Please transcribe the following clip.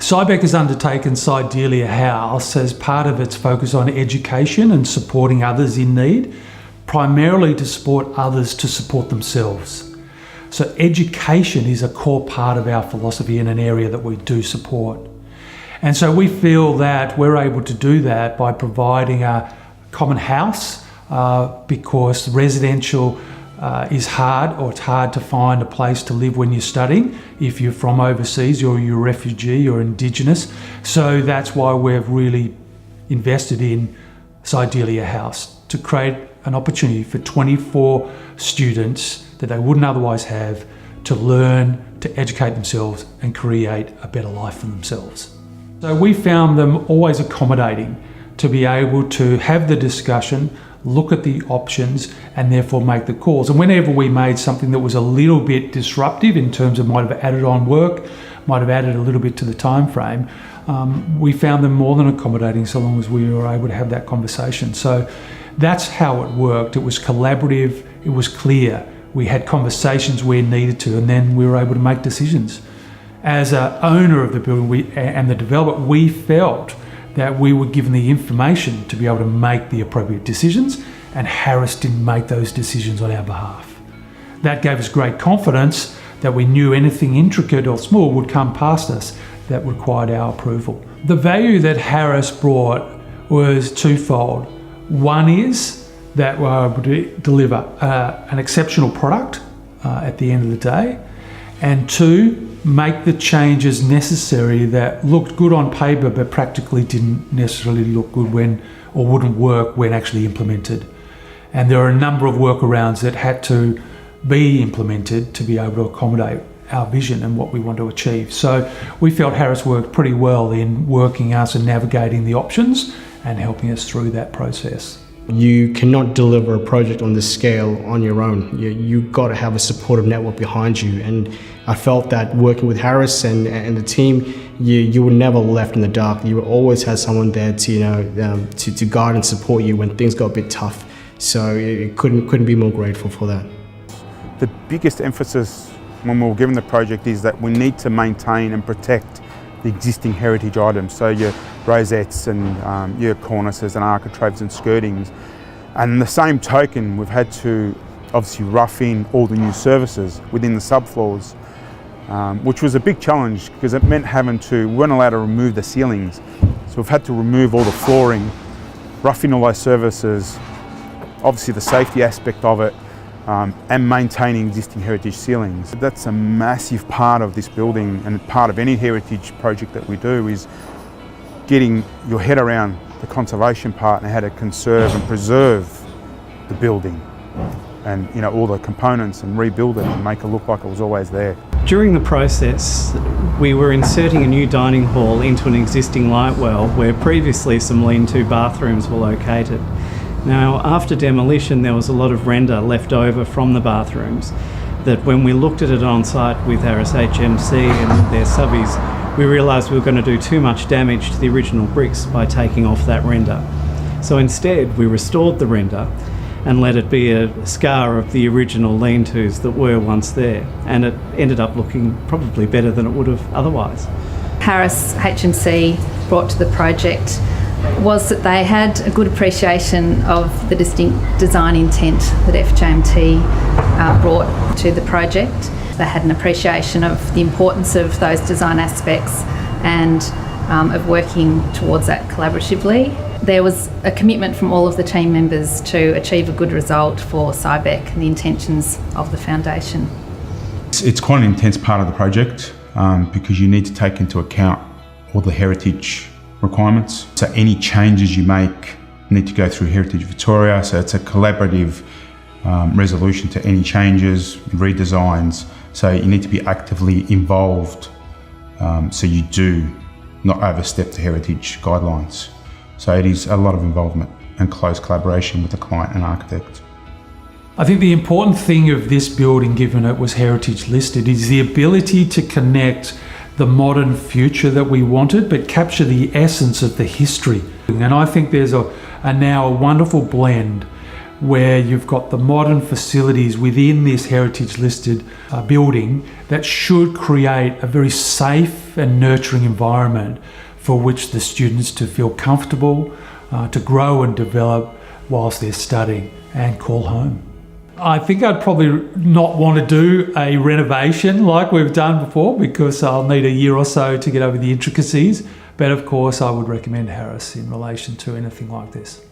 Cybec has undertaken Cydelia House as part of its focus on education and supporting others in need, primarily to support others to support themselves. So education is a core part of our philosophy in an area that we do support. And so we feel that we're able to do that by providing a common house because residential is hard, or it's hard to find a place to live when you're studying if you're from overseas or you're a refugee or Indigenous. So that's why we've really invested in Cydelia House, to create an opportunity for 24 students that they wouldn't otherwise have to learn, to educate themselves and create a better life for themselves. So we found them always accommodating to be able to have the discussion, look at the options and therefore make the calls. And whenever we made something that was a little bit disruptive in terms of might have added on work, might have added a little bit to the time frame, we found them more than accommodating so long as we were able to have that conversation. So that's how it worked. It was collaborative, it was clear. We had conversations where needed to, and then we were able to make decisions. As an owner of the building and the developer, we felt that we were given the information to be able to make the appropriate decisions, and Harris didn't make those decisions on our behalf. That gave us great confidence that we knew anything intricate or small would come past us that required our approval. The value that Harris brought was twofold. One is that we were able to deliver an exceptional product at the end of the day, and two, make the changes necessary that looked good on paper but practically didn't necessarily look good when, or wouldn't work when actually implemented. And there are a number of workarounds that had to be implemented to be able to accommodate our vision and what we want to achieve. So we felt Harris worked pretty well in working us and navigating the options and helping us through that process. You cannot deliver a project on this scale on your own. You've got to have a supportive network behind you. And I felt that working with Harris and the team, you were never left in the dark. You always had someone there to, to guide and support you when things got a bit tough. So it couldn't be more grateful for that. The biggest emphasis when we were given the project is that we need to maintain and protect the existing heritage items, so your rosettes and your cornices and architraves and skirtings. And in the same token, we've had to obviously rough in all the new services within the subfloors, which was a big challenge because it meant we weren't allowed to remove the ceilings. So we've had to remove all the flooring, rough in all those services, obviously the safety aspect of it, and maintaining existing heritage ceilings. That's a massive part of this building, and part of any heritage project that we do is getting your head around the conservation part and how to conserve and preserve the building and all the components and rebuild it and make it look like it was always there. During the process, we were inserting a new dining hall into an existing light well where previously some lean-to bathrooms were located. Now, after demolition, there was a lot of render left over from the bathrooms that when we looked at it on site with Harris FJMT and their subbies, we realised we were going to do too much damage to the original bricks by taking off that render. So instead, we restored the render and let it be a scar of the original lean-tos that were once there, and it ended up looking probably better than it would have otherwise. Harris HMC brought to the project was that they had a good appreciation of the distinct design intent that FJMT brought to the project. They had an appreciation of the importance of those design aspects and of working towards that collaboratively. There was a commitment from all of the team members to achieve a good result for Cybec and the intentions of the foundation. It's quite an intense part of the project because you need to take into account all the heritage requirements. So any changes you make need to go through Heritage Victoria, so it's a collaborative resolution to any changes, redesigns, so you need to be actively involved so you do not overstep the heritage guidelines. So it is a lot of involvement and close collaboration with the client and architect. I think the important thing of this building, given it was heritage listed, is the ability to connect the modern future that we wanted, but capture the essence of the history. And I think there's now a wonderful blend where you've got the modern facilities within this heritage listed building that should create a very safe and nurturing environment for which the students to feel comfortable, to grow and develop whilst they're studying and call home. I think I'd probably not want to do a renovation like we've done before because I'll need a year or so to get over the intricacies. But of course, I would recommend Harris in relation to anything like this.